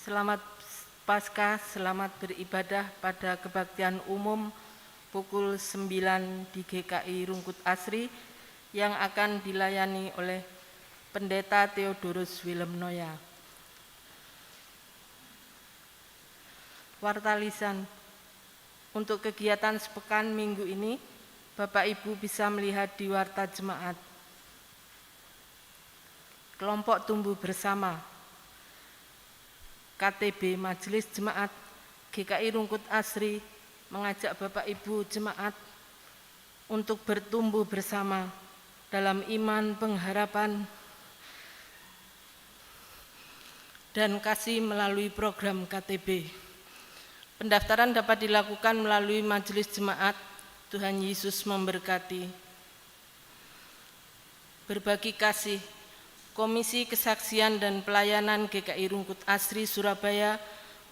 Selamat Paskah, selamat beribadah pada kebaktian umum pukul 9 di GKI Rungkut Asri yang akan dilayani oleh Pendeta Theodorus Willem Noya. Warta lisan. Untuk kegiatan sepekan minggu ini, Bapak Ibu bisa melihat di Warta Jemaat. Kelompok tumbuh bersama. KTB Majelis Jemaat GKI Rungkut Asri mengajak Bapak Ibu Jemaat untuk bertumbuh bersama dalam iman, pengharapan, dan kasih melalui program KTB. Pendaftaran dapat dilakukan melalui Majelis Jemaat. Tuhan Yesus memberkati. Berbagi kasih. Komisi Kesaksian dan Pelayanan GKI Rungkut Asri Surabaya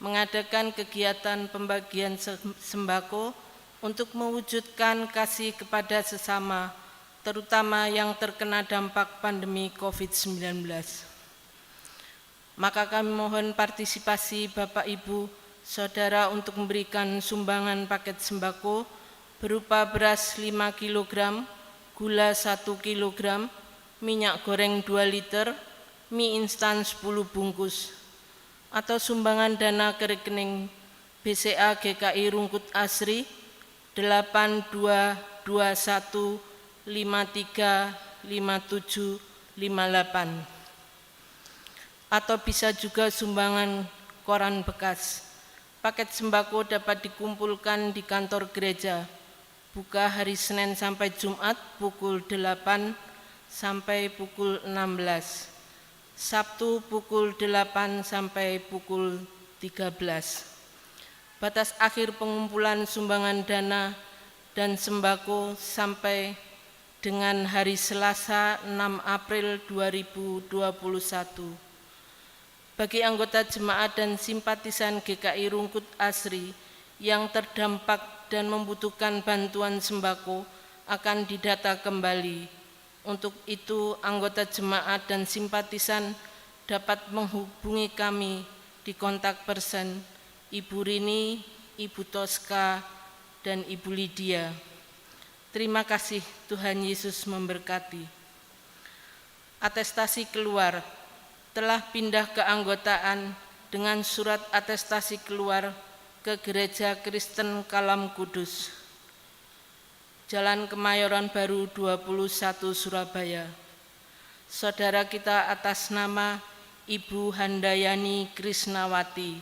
mengadakan kegiatan pembagian sembako untuk mewujudkan kasih kepada sesama, terutama yang terkena dampak pandemi COVID-19. Maka kami mohon partisipasi Bapak Ibu, Saudara untuk memberikan sumbangan paket sembako berupa beras 5 kg, gula 1 kg, minyak goreng 2 liter, mie instan 10 bungkus, atau sumbangan dana ke rekening BCA GKI Rungkut Asri 8221535758, atau bisa juga sumbangan koran bekas. Paket sembako dapat dikumpulkan di kantor gereja, buka hari Senin sampai Jumat pukul 8 sampai pukul 16, Sabtu pukul 8 sampai pukul 13. Batas akhir pengumpulan sumbangan dana dan sembako sampai dengan hari Selasa 6 April 2021. Bagi anggota jemaat dan simpatisan GKI Rungkut Asri yang terdampak dan membutuhkan bantuan sembako akan didata kembali. Untuk itu, anggota jemaat dan simpatisan dapat menghubungi kami di kontak person Ibu Rini, Ibu Toska, dan Ibu Lydia. Terima kasih, Tuhan Yesus memberkati. Atestasi keluar. Telah pindah keanggotaan dengan surat atestasi keluar ke Gereja Kristen Kalam Kudus, Jalan Kemayoran Baru 21 Surabaya. Saudara kita atas nama Ibu Handayani Krisnawati,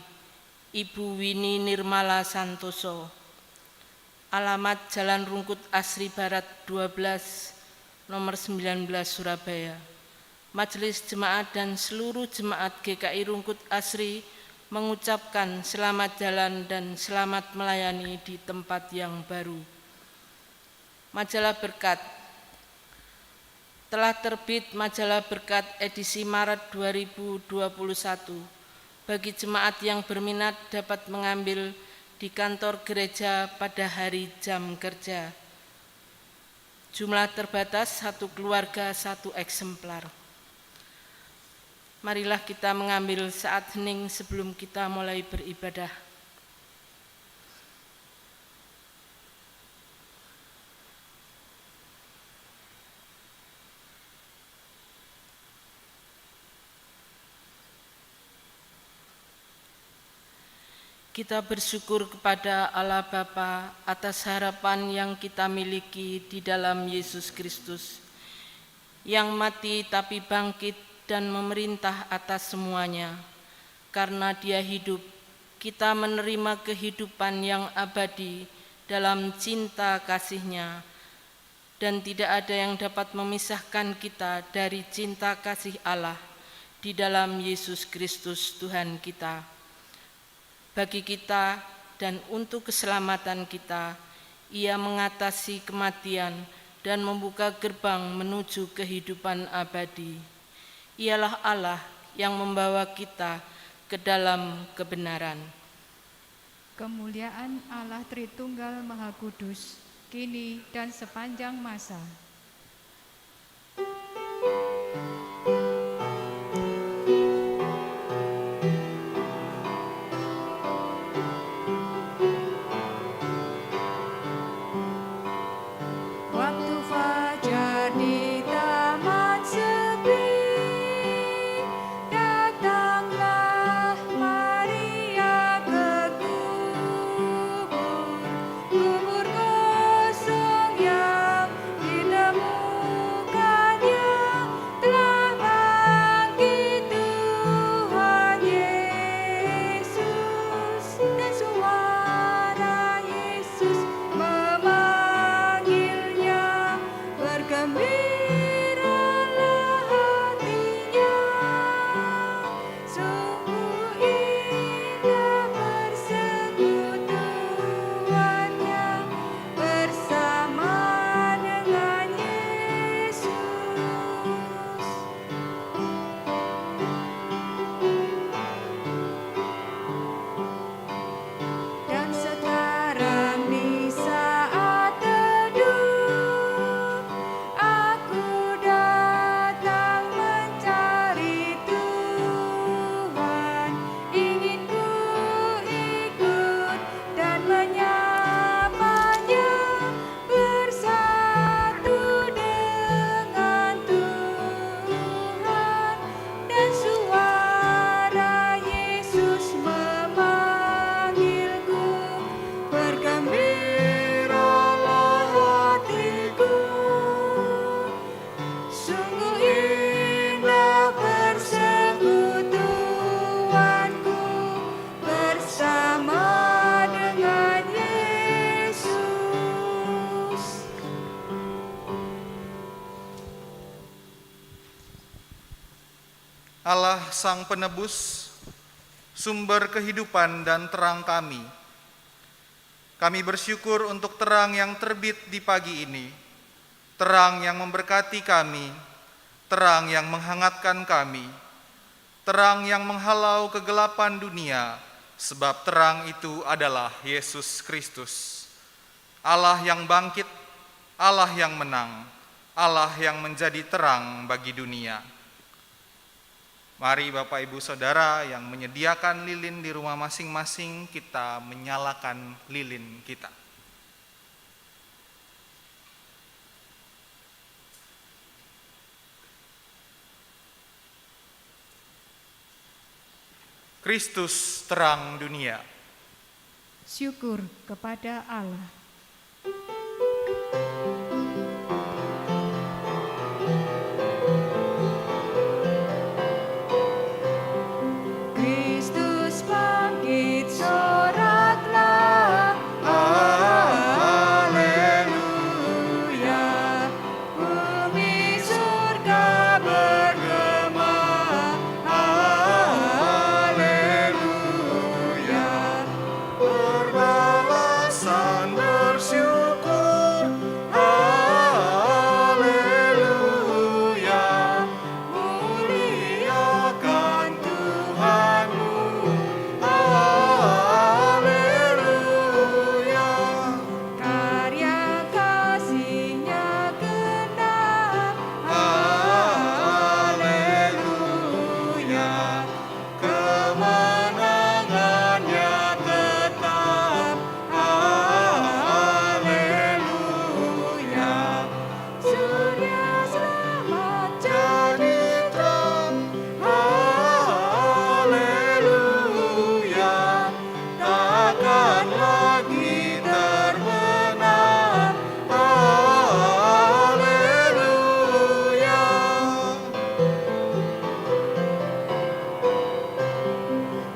Ibu Wini Nirmala Santoso. Alamat Jalan Rungkut Asri Barat 12, nomor 19 Surabaya. Majelis Jemaat dan seluruh jemaat GKI Rungkut Asri mengucapkan selamat jalan dan selamat melayani di tempat yang baru. Majalah Berkat. Telah terbit Majalah Berkat edisi Maret 2021. Bagi jemaat yang berminat dapat mengambil di kantor gereja pada hari jam kerja. Jumlah terbatas, 1 keluarga 1 eksemplar. Marilah kita mengambil saat hening sebelum kita mulai beribadah. Kita bersyukur kepada Allah Bapa atas harapan yang kita miliki di dalam Yesus Kristus, yang mati tapi bangkit dan memerintah atas semuanya. Karena Dia hidup, kita menerima kehidupan yang abadi dalam cinta kasih-Nya, dan tidak ada yang dapat memisahkan kita dari cinta kasih Allah di dalam Yesus Kristus Tuhan kita. Bagi kita dan untuk keselamatan kita, Ia mengatasi kematian dan membuka gerbang menuju kehidupan abadi. Ialah Allah yang membawa kita ke dalam kebenaran. Kemuliaan Allah Tritunggal Maha Kudus, kini dan sepanjang masa. Allah Sang Penebus, sumber kehidupan dan terang kami. Kami bersyukur untuk terang yang terbit di pagi ini, terang yang memberkati kami, terang yang menghangatkan kami, terang yang menghalau kegelapan dunia, sebab terang itu adalah Yesus Kristus. Allah yang bangkit, Allah yang menang, Allah yang menjadi terang bagi dunia. Mari Bapak Ibu Saudara yang menyediakan lilin di rumah masing-masing, kita menyalakan lilin kita. Kristus terang dunia. Syukur kepada Allah. Kristus bangkit, soraklah. Haleluya. Bumi surga bergema. Haleluya. Berbalasan bersyukur. Haleluya. Muliakan Tuhanmu. Haleluya. Karya kasih-Nya genap. Haleluya. Kemenangannya tetap. Haleluya. Surya selamat Jadi terang. Haleluya. Takkan lagi terbenam. Haleluya.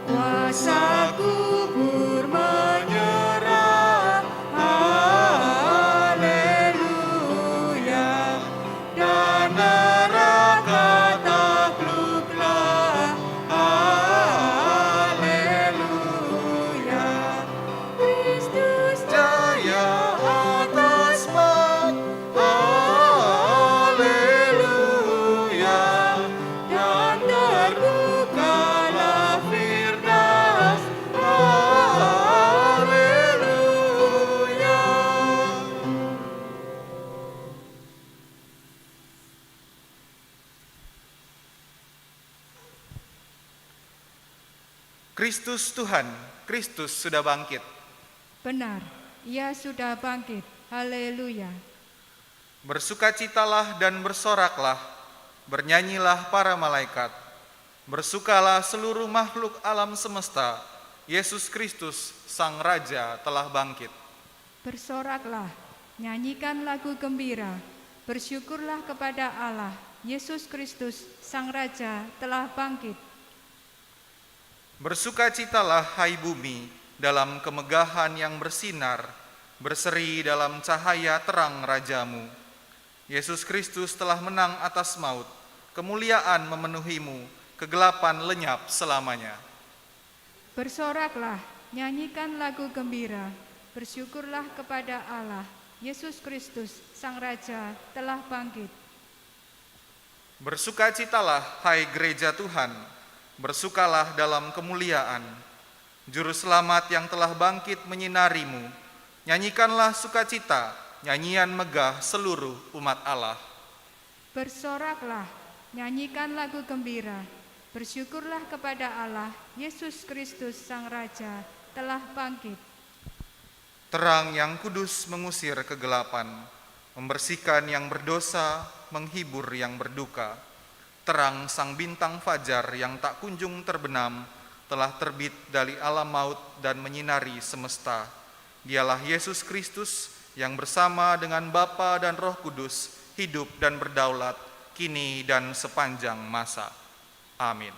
kuasa kubur menyerah. Haleluya. Dan neraka takluklah. Haleluya. Kristus Jaya atas maut. Haleluya. Dan terbukalah Firdaus. Haleluya. Kristus Tuhan, Kristus sudah bangkit. benar, Ia sudah bangkit. Haleluya. Bersukacitalah dan bersoraklah, bernyanyilah para malaikat. Bersukalah seluruh makhluk alam semesta, Yesus Kristus, Sang Raja telah bangkit. Bersoraklah, nyanyikan lagu gembira. Bersyukurlah kepada Allah. Yesus Kristus, Sang Raja telah bangkit. Bersukacitalah hai bumi dalam kemegahan yang bersinar, berseri dalam cahaya terang Rajamu. Yesus Kristus telah menang atas maut, kemuliaan memenuhimu, kegelapan lenyap selamanya. Bersoraklah, nyanyikan lagu gembira. Bersyukurlah kepada Allah. Yesus Kristus, Sang Raja telah bangkit. Bersukacitalah hai gereja Tuhan, bersukalah dalam kemuliaan. Juru selamat yang telah bangkit menyinarimu, nyanyikanlah sukacita, nyanyian megah seluruh umat Allah. Bersoraklah, nyanyikan lagu gembira. Bersyukurlah kepada Allah. Yesus Kristus, Sang Raja telah bangkit. Terang yang kudus mengusir kegelapan, membersihkan yang berdosa, menghibur yang berduka. Terang sang bintang fajar yang tak kunjung terbenam, telah terbit dari alam maut dan menyinari semesta. Dialah Yesus Kristus yang bersama dengan Bapa dan Roh Kudus hidup dan berdaulat kini dan sepanjang masa. Amin.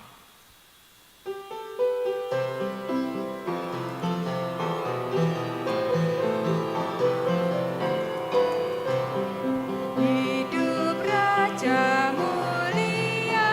Hidup Raja mulia.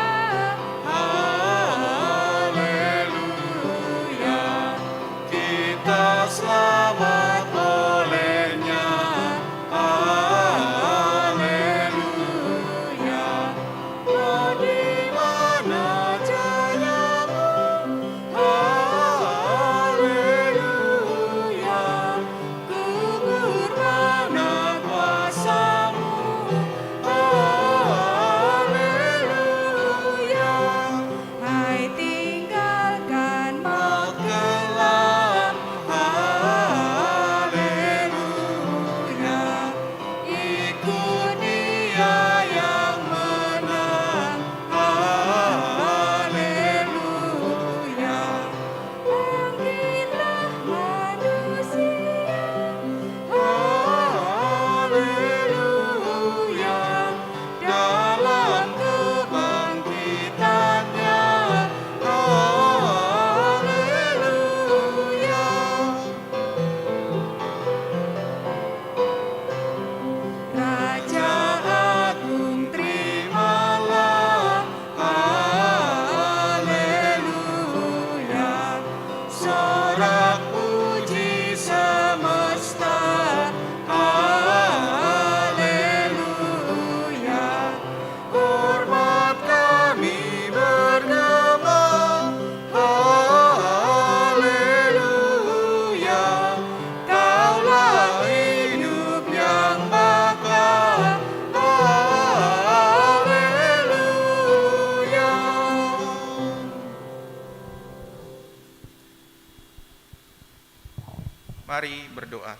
Mari berdoa.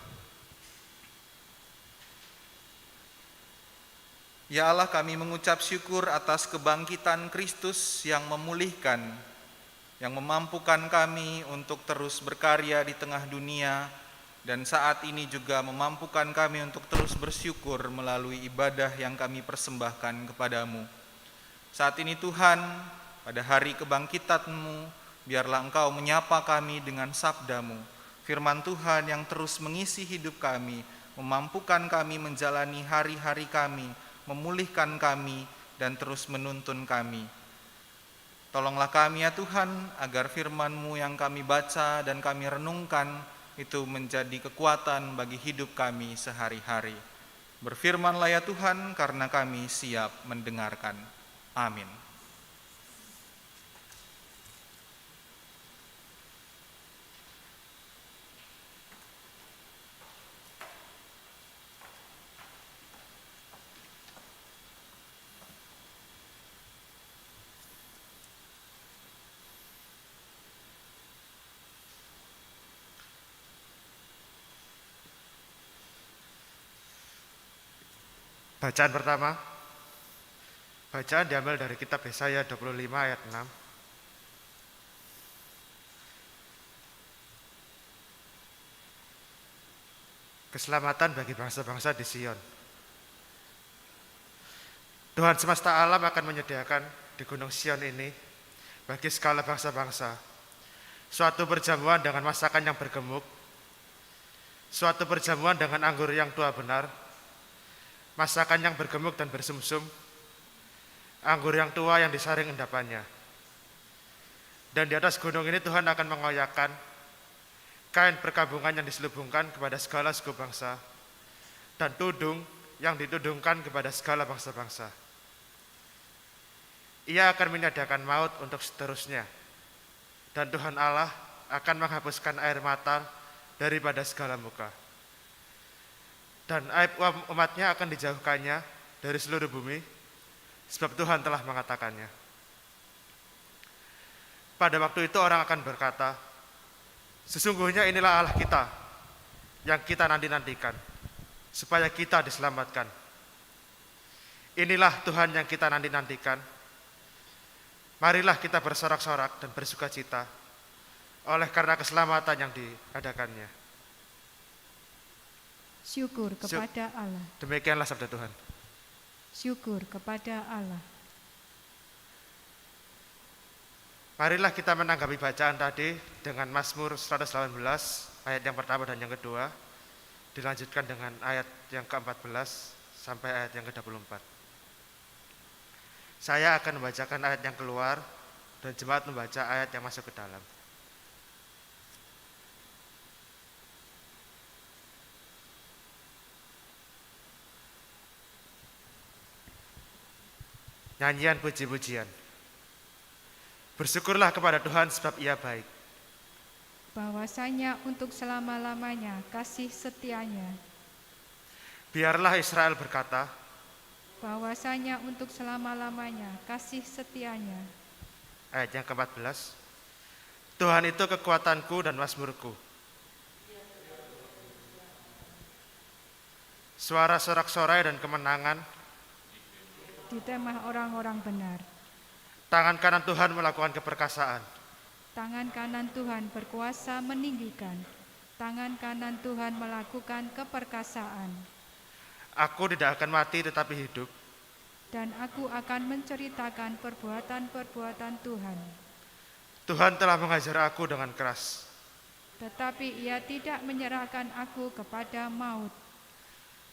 Ya Allah, kami mengucap syukur atas kebangkitan Kristus yang memulihkan, yang memampukan kami untuk terus berkarya di tengah dunia, dan saat ini juga memampukan kami untuk terus bersyukur melalui ibadah yang kami persembahkan kepadamu. Saat ini Tuhan, pada hari kebangkitan-Mu, biarlah Engkau menyapa kami dengan sabda-Mu, firman Tuhan yang terus mengisi hidup kami, memampukan kami menjalani hari-hari kami, memulihkan kami, dan terus menuntun kami. Tolonglah kami ya Tuhan, agar firman-Mu yang kami baca dan kami renungkan itu menjadi kekuatan bagi hidup kami sehari-hari. Berfirmanlah ya Tuhan, karena kami siap mendengarkan. Amin. Bacaan pertama, bacaan diambil dari kitab Yesaya 25 ayat 6. Keselamatan bagi bangsa-bangsa di Sion. Tuhan semesta alam akan menyediakan di Gunung Sion ini bagi segala bangsa-bangsa suatu perjamuan dengan masakan yang bergemuk, suatu perjamuan dengan anggur yang tua benar, masakan yang bergemuk dan bersumsum, anggur yang tua yang disaring endapannya. Dan di atas gunung ini Tuhan akan mengoyakkan kain perkabungan yang diselubungkan kepada segala suku bangsa, dan tudung yang ditudungkan kepada segala bangsa-bangsa. Ia akan menyediakan maut untuk seterusnya, dan Tuhan Allah akan menghapuskan air mata daripada segala muka. Dan aib umatnya akan dijauhkannya dari seluruh bumi, sebab Tuhan telah mengatakannya. Pada waktu itu orang akan berkata, sesungguhnya inilah Allah kita, yang kita nanti-nantikan, supaya kita diselamatkan. Inilah Tuhan yang kita nanti-nantikan. Marilah kita bersorak-sorak dan bersukacita, oleh karena keselamatan yang diadakannya. Syukur kepada Allah. Demikianlah sabda Tuhan. Syukur kepada Allah. Marilah kita menanggapi bacaan tadi dengan Mazmur 118 ayat yang pertama dan yang kedua, dilanjutkan dengan ayat yang ke-14 sampai ayat yang ke-24. Saya akan membacakan ayat yang keluar dan jemaat membaca ayat yang masuk ke dalam. Nyanyian puji-pujian. Bersyukurlah kepada Tuhan sebab Ia baik. Bahwasanya untuk selama-lamanya kasih setianya. Biarlah Israel berkata, Bahwasanya untuk selama-lamanya kasih setianya. ayat yang ke-14. Tuhan itu kekuatanku dan mazmurku. Suara sorak-sorai dan kemenangan. Di temah orang-orang benar. Tangan kanan Tuhan melakukan keperkasaan. Tangan kanan Tuhan berkuasa meninggikan. Tangan kanan Tuhan melakukan keperkasaan. Aku tidak akan mati tetapi hidup. Dan aku akan menceritakan perbuatan-perbuatan Tuhan. Tuhan telah mengajar aku dengan keras. Tetapi Ia tidak menyerahkan aku kepada maut.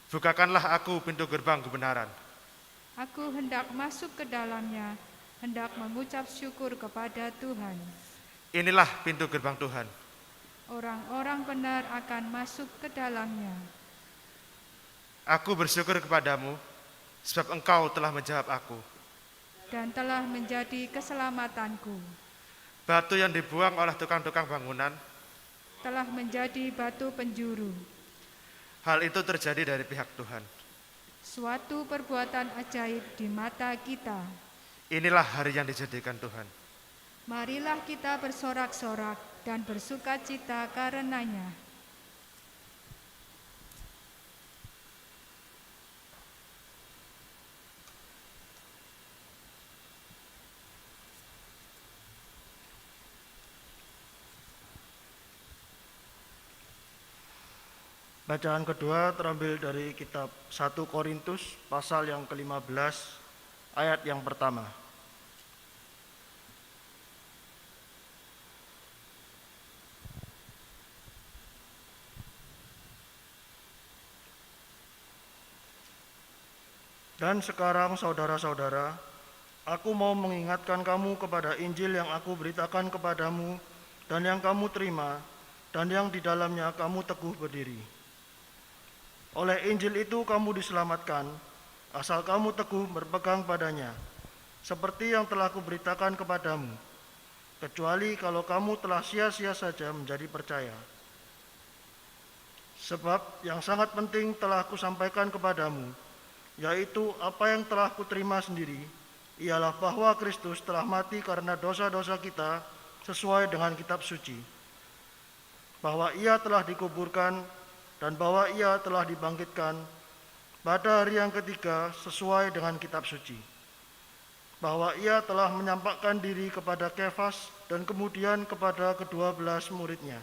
Bukakanlah aku pintu gerbang kebenaran. Aku hendak masuk ke dalamnya, hendak mengucap syukur kepada Tuhan. Inilah pintu gerbang Tuhan. Orang-orang benar akan masuk ke dalamnya. Aku bersyukur kepadamu, sebab Engkau telah menjawab aku. Dan telah menjadi keselamatanku. Batu yang dibuang oleh tukang-tukang bangunan Telah menjadi batu penjuru. hal itu terjadi dari pihak Tuhan. Suatu perbuatan ajaib di mata kita. Inilah hari yang dijadikan Tuhan. Marilah kita bersorak-sorak dan bersukacita karenanya. Bacaan kedua terambil dari kitab 1 Korintus pasal yang ke-15 ayat yang pertama. Dan sekarang saudara-saudara, aku mau mengingatkan kamu kepada Injil yang aku beritakan kepadamu dan yang kamu terima dan yang di dalamnya kamu teguh berdiri. Oleh Injil itu kamu diselamatkan, asal kamu teguh berpegang padanya, seperti yang telah kuberitakan kepadamu, kecuali kalau kamu telah sia-sia saja menjadi percaya. Sebab yang sangat penting telah kusampaikan kepadamu, yaitu apa yang telah kuterima sendiri, ialah bahwa Kristus telah mati karena dosa-dosa kita sesuai dengan kitab suci, bahwa ia telah dikuburkan dan bahwa ia telah dibangkitkan pada hari yang ketiga sesuai dengan kitab suci, bahwa ia telah menyampaikan diri kepada Kefas dan kemudian kepada ke-12 muridnya.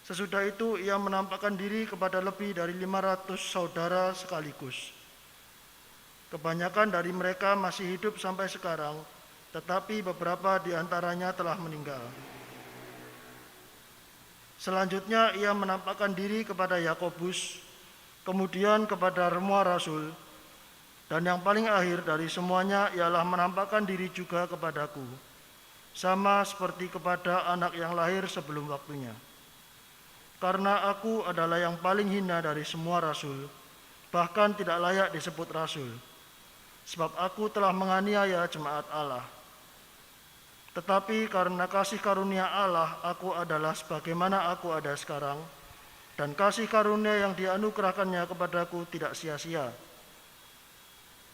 Sesudah itu ia menampakkan diri kepada lebih dari 500 saudara sekaligus. Kebanyakan dari mereka masih hidup sampai sekarang, tetapi beberapa di antaranya telah meninggal. Selanjutnya ia menampakkan diri kepada Yakobus, kemudian kepada semua rasul, dan yang paling akhir dari semuanya ialah menampakkan diri juga kepadaku, sama seperti kepada anak yang lahir sebelum waktunya. Karena aku adalah yang paling hina dari semua rasul, bahkan tidak layak disebut rasul, sebab aku telah menganiaya jemaat Allah. Tetapi karena kasih karunia Allah, aku adalah sebagaimana aku ada sekarang, dan kasih karunia yang dianugerahkannya kepadaku tidak sia-sia.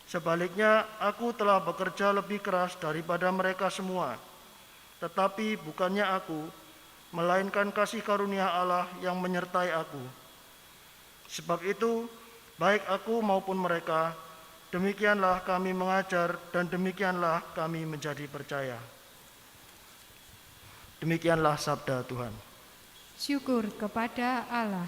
Sebaliknya, aku telah bekerja lebih keras daripada mereka semua, tetapi bukannya aku, melainkan kasih karunia Allah yang menyertai aku. Sebab itu, baik aku maupun mereka, demikianlah kami mengajar dan demikianlah kami menjadi percaya. Demikianlah sabda Tuhan. Syukur kepada Allah.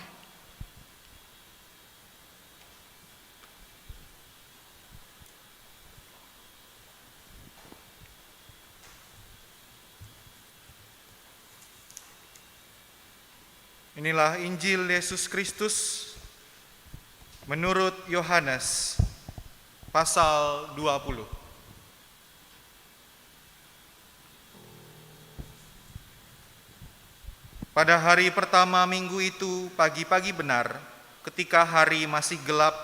Inilah Injil Yesus Kristus menurut Yohanes pasal 20. Pada hari pertama minggu itu, pagi-pagi benar, ketika hari masih gelap,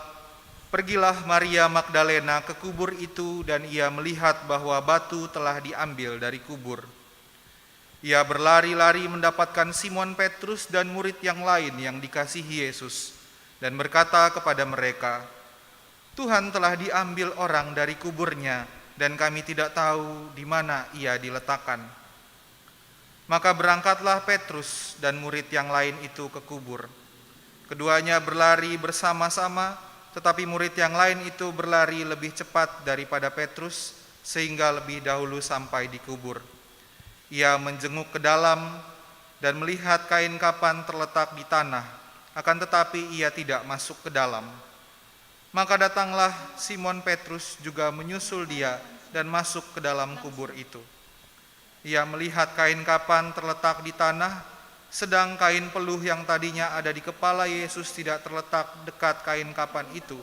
pergilah Maria Magdalena ke kubur itu dan ia melihat bahwa batu telah diambil dari kubur. Ia berlari-lari mendapatkan Simon Petrus dan murid yang lain yang dikasihi Yesus dan berkata kepada mereka, "Tuhan telah diambil orang dari kuburnya dan kami tidak tahu di mana ia diletakkan." Maka berangkatlah Petrus dan murid yang lain itu ke kubur. Keduanya berlari bersama-sama, tetapi murid yang lain itu berlari lebih cepat daripada Petrus sehingga lebih dahulu sampai di kubur. Ia menjenguk ke dalam dan melihat kain kapan terletak di tanah, akan tetapi ia tidak masuk ke dalam. Maka datanglah Simon Petrus juga menyusul dia dan masuk ke dalam kubur itu. Ia melihat kain kapan terletak di tanah, sedang kain peluh yang tadinya ada di kepala Yesus tidak terletak dekat kain kapan itu,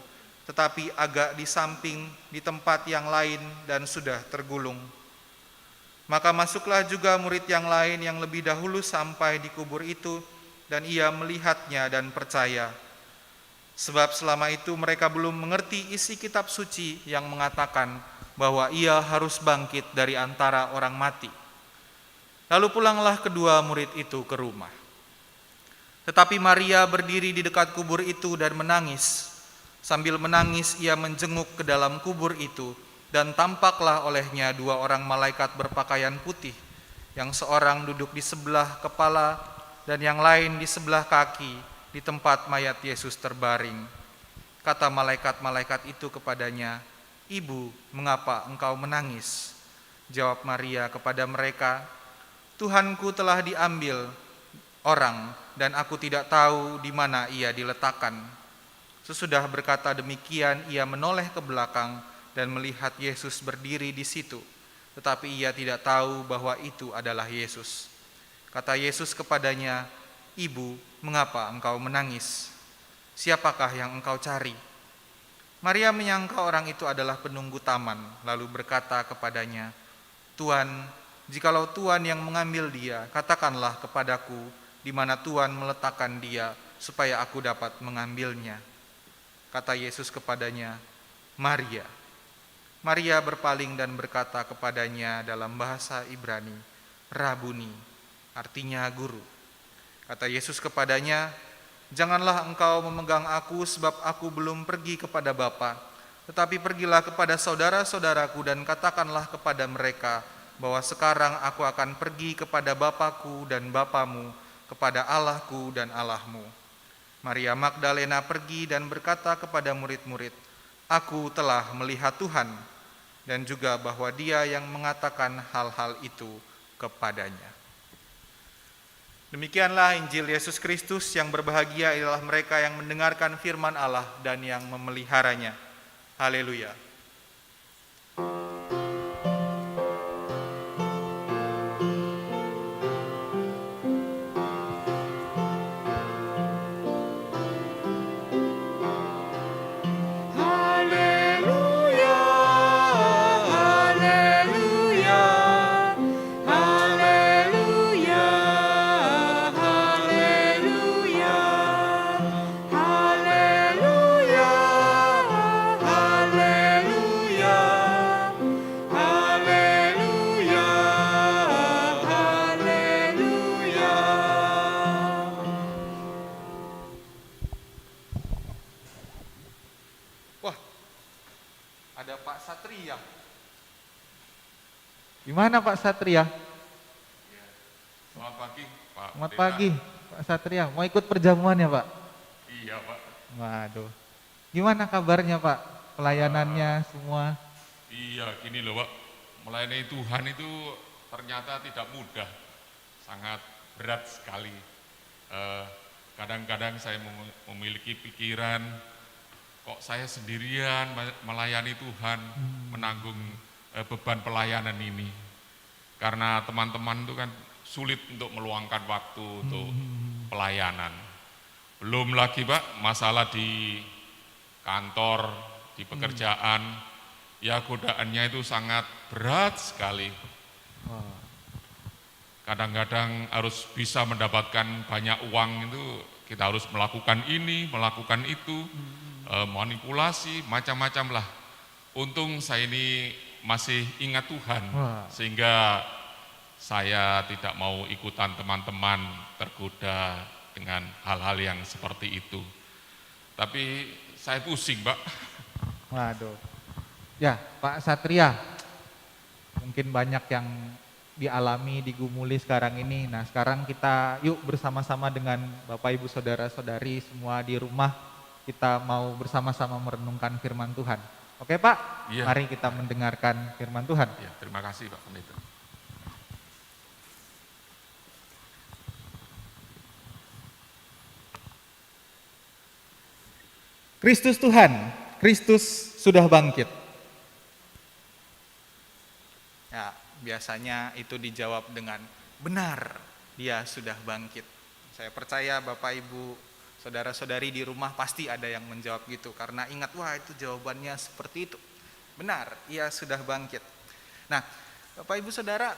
tetapi agak di samping di tempat yang lain dan sudah tergulung. Maka masuklah juga murid yang lain yang lebih dahulu sampai di kubur itu, dan ia melihatnya dan percaya. Sebab selama itu mereka belum mengerti isi kitab suci yang mengatakan bahwa ia harus bangkit dari antara orang mati. Lalu pulanglah kedua murid itu ke rumah. Tetapi Maria berdiri di dekat kubur itu dan menangis. Sambil menangis ia menjenguk ke dalam kubur itu, dan tampaklah olehnya dua orang malaikat berpakaian putih, yang seorang duduk di sebelah kepala dan yang lain di sebelah kaki di tempat mayat Yesus terbaring. Kata malaikat-malaikat itu kepadanya, "Ibu, mengapa engkau menangis?" Jawab Maria kepada mereka, "Tuhanku telah diambil orang dan aku tidak tahu di mana ia diletakkan. Sesudah berkata demikian, ia menoleh ke belakang dan melihat Yesus berdiri di situ, tetapi ia tidak tahu bahwa itu adalah Yesus. Kata Yesus kepadanya, "Ibu, mengapa engkau menangis? Siapakah yang engkau cari?" Maria menyangka orang itu adalah penunggu taman, lalu berkata kepadanya, "Tuan, jikalau Tuan yang mengambil dia, katakanlah kepadaku di mana Tuan meletakkan dia, supaya aku dapat mengambilnya." Kata Yesus kepadanya, "Maria." Maria berpaling dan berkata kepadanya dalam bahasa Ibrani, "Rabuni," artinya guru. Kata Yesus kepadanya, "Janganlah engkau memegang aku, sebab aku belum pergi kepada Bapa, tetapi pergilah kepada saudara-saudaraku dan katakanlah kepada mereka bahwa sekarang aku akan pergi kepada Bapakku dan Bapamu, kepada Allahku dan Allahmu." Maria Magdalena pergi dan berkata kepada murid-murid, "Aku telah melihat Tuhan," dan juga bahwa Dia yang mengatakan hal-hal itu kepadanya. Demikianlah Injil Yesus Kristus. Yang berbahagia adalah mereka yang mendengarkan firman Allah dan yang memeliharanya. Haleluya. Ada Pak Satria. Gimana Pak Satria? Selamat pagi, Pak. Selamat Pendeta. pagi Pak Satria. Mau ikut perjamuan ya Pak? Iya, Pak. Waduh. Gimana kabarnya Pak? Pelayanannya semua? Iya, gini loh, Pak. Melayani Tuhan itu ternyata tidak mudah. Sangat berat sekali. Kadang-kadang saya memiliki pikiran, kok saya sendirian melayani Tuhan, menanggung beban pelayanan ini. Karena teman-teman itu kan sulit untuk meluangkan waktu untuk pelayanan. Belum lagi Pak, masalah di kantor, di pekerjaan, ya godaannya itu sangat berat sekali. Kadang-kadang harus bisa mendapatkan banyak uang itu, kita harus melakukan ini, melakukan itu, manipulasi, macam-macam lah. Untung saya ini masih ingat Tuhan, sehingga saya tidak mau ikutan teman-teman tergoda dengan hal-hal yang seperti itu. Tapi saya pusing, Pak. Waduh. Ya Pak Satria, mungkin banyak yang dialami, digumuli sekarang ini. Nah sekarang kita yuk bersama-sama dengan Bapak Ibu Saudara-saudari semua di rumah, kita mau bersama-sama merenungkan firman Tuhan. Oke Pak, Iya. mari kita mendengarkan firman Tuhan. Ya, terima kasih Pak Pendeta. Kristus Tuhan, Kristus sudah bangkit. Ya, biasanya itu dijawab dengan benar, Dia sudah bangkit. Saya percaya Bapak Ibu, saudara-saudari di rumah pasti ada yang menjawab gitu, karena ingat, wah itu jawabannya seperti itu. Benar, Ia sudah bangkit. Nah, Bapak Ibu Saudara,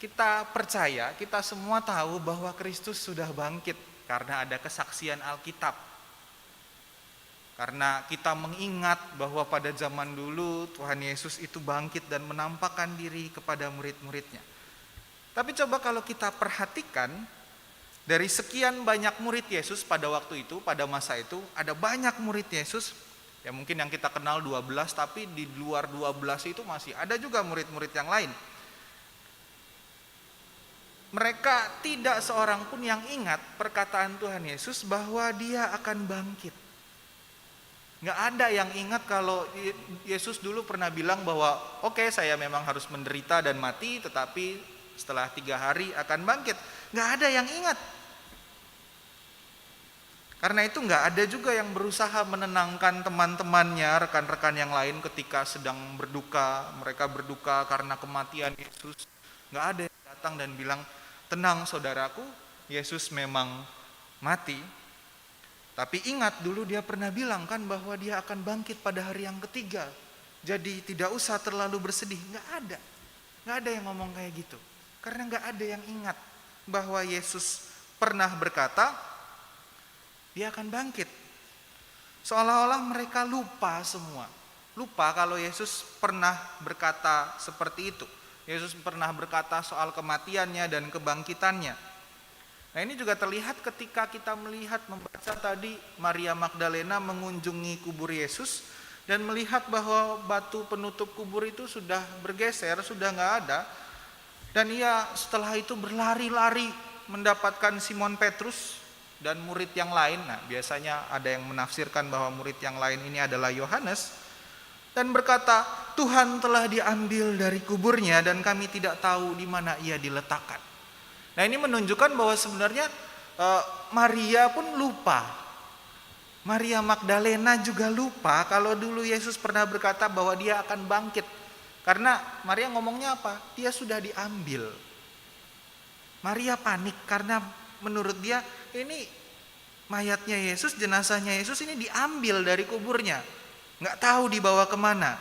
kita percaya, kita semua tahu bahwa Kristus sudah bangkit karena ada kesaksian Alkitab. Karena kita mengingat bahwa pada zaman dulu Tuhan Yesus itu bangkit dan menampakkan diri kepada murid-muridnya. Tapi coba kalau kita perhatikan, dari sekian banyak murid Yesus pada waktu itu, pada masa itu, ada banyak murid Yesus, ya mungkin yang kita kenal 12, tapi di luar 12 itu masih ada juga murid-murid yang lain. Mereka tidak seorang pun yang ingat perkataan Tuhan Yesus bahwa Dia akan bangkit. Nggak ada yang ingat kalau Yesus dulu pernah bilang bahwa oke, saya memang harus menderita dan mati, tetapi setelah 3 hari akan bangkit. Nggak ada yang ingat. Karena itu nggak ada juga yang berusaha menenangkan teman-temannya, rekan-rekan yang lain ketika sedang berduka, mereka berduka karena kematian Yesus. Nggak ada yang datang dan bilang, tenang saudaraku, Yesus memang mati. Tapi ingat dulu dia pernah bilang kan bahwa dia akan bangkit pada hari yang ketiga. Jadi tidak usah terlalu bersedih, nggak ada yang ngomong kayak gitu. Karena nggak ada yang ingat bahwa Yesus pernah berkata, dia akan bangkit. Seolah-olah mereka lupa semua. Lupa kalau Yesus pernah berkata seperti itu. Yesus pernah berkata soal kematiannya dan kebangkitannya. Nah, ini juga terlihat ketika kita membaca tadi Maria Magdalena mengunjungi kubur Yesus dan melihat bahwa batu penutup kubur itu sudah bergeser, sudah nggak ada. Dan ia setelah itu berlari-lari mendapatkan Simon Petrus dan murid yang lain. Nah, biasanya ada yang menafsirkan bahwa murid yang lain ini adalah Yohanes, dan berkata, Tuhan telah diambil dari kuburnya dan kami tidak tahu di mana ia diletakkan. Nah, ini menunjukkan bahwa sebenarnya Maria pun lupa. Maria Magdalena juga lupa kalau dulu Yesus pernah berkata bahwa dia akan bangkit. Karena Maria ngomongnya apa? Dia sudah diambil. Maria panik karena menurut dia ini mayatnya Yesus, jenazahnya Yesus ini diambil dari kuburnya. Nggak tahu dibawa kemana.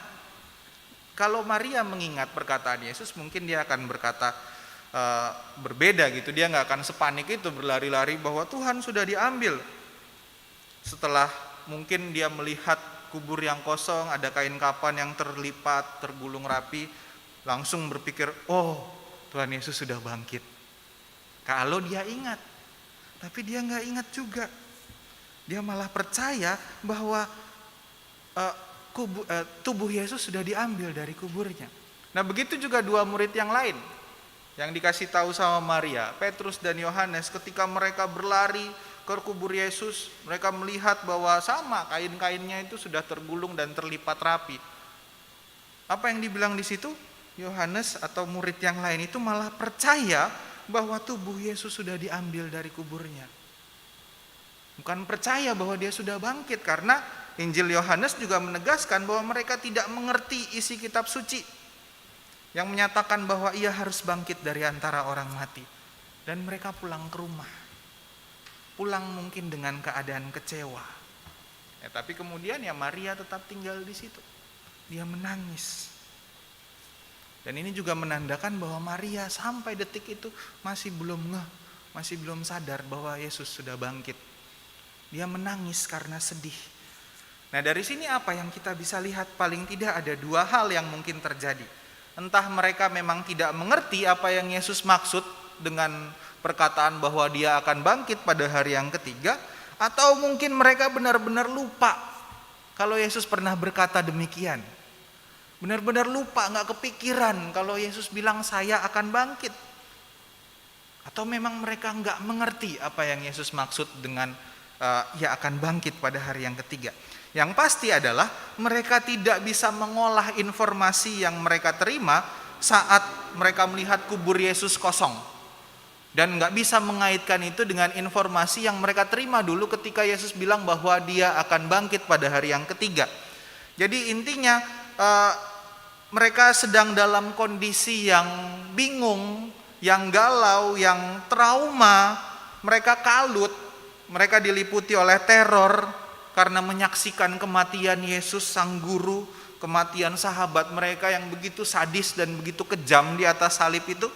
Kalau Maria mengingat perkataan Yesus, mungkin dia akan berkata berbeda gitu. Dia nggak akan sepanik itu berlari-lari bahwa Tuhan sudah diambil. Setelah mungkin dia melihat kubur yang kosong, ada kain kafan yang terlipat, tergulung rapi, langsung berpikir, oh Tuhan Yesus sudah bangkit. Kalau dia ingat. Tapi dia nggak ingat juga. Dia malah percaya bahwa tubuh Yesus sudah diambil dari kuburnya. Nah, begitu juga dua murid yang lain yang dikasih tahu sama Maria, Petrus dan Yohanes, ketika mereka berlari ke kubur Yesus, mereka melihat bahwa sama kain-kainnya itu sudah tergulung dan terlipat rapi. Apa yang dibilang di situ? Yohanes atau murid yang lain itu malah percaya bahwa tubuh Yesus sudah diambil dari kuburnya. Bukan percaya bahwa dia sudah bangkit, karena Injil Yohanes juga menegaskan bahwa mereka tidak mengerti isi kitab suci yang menyatakan bahwa ia harus bangkit dari antara orang mati. Dan mereka pulang ke rumah. Pulang mungkin dengan keadaan kecewa. Ya, tapi kemudian ya Maria tetap tinggal di situ. Dia menangis. Dan ini juga menandakan bahwa Maria sampai detik itu masih belum masih belum sadar bahwa Yesus sudah bangkit. Dia menangis karena sedih. Nah, dari sini apa yang kita bisa lihat? Paling tidak ada dua hal yang mungkin terjadi. Entah mereka memang tidak mengerti apa yang Yesus maksud dengan perkataan bahwa dia akan bangkit pada hari yang ketiga, atau mungkin mereka benar-benar lupa kalau Yesus pernah berkata demikian. Benar-benar lupa, nggak kepikiran kalau Yesus bilang saya akan bangkit. Atau memang mereka nggak mengerti apa yang Yesus maksud dengan ia akan bangkit pada hari yang ketiga. Yang pasti adalah mereka tidak bisa mengolah informasi yang mereka terima saat mereka melihat kubur Yesus kosong. Dan nggak bisa mengaitkan itu dengan informasi yang mereka terima dulu ketika Yesus bilang bahwa dia akan bangkit pada hari yang ketiga. Jadi intinya mereka sedang dalam kondisi yang bingung, yang galau, yang trauma. Mereka kalut, mereka diliputi oleh teror karena menyaksikan kematian Yesus sang guru, kematian sahabat mereka yang begitu sadis dan begitu kejam di atas salib itu.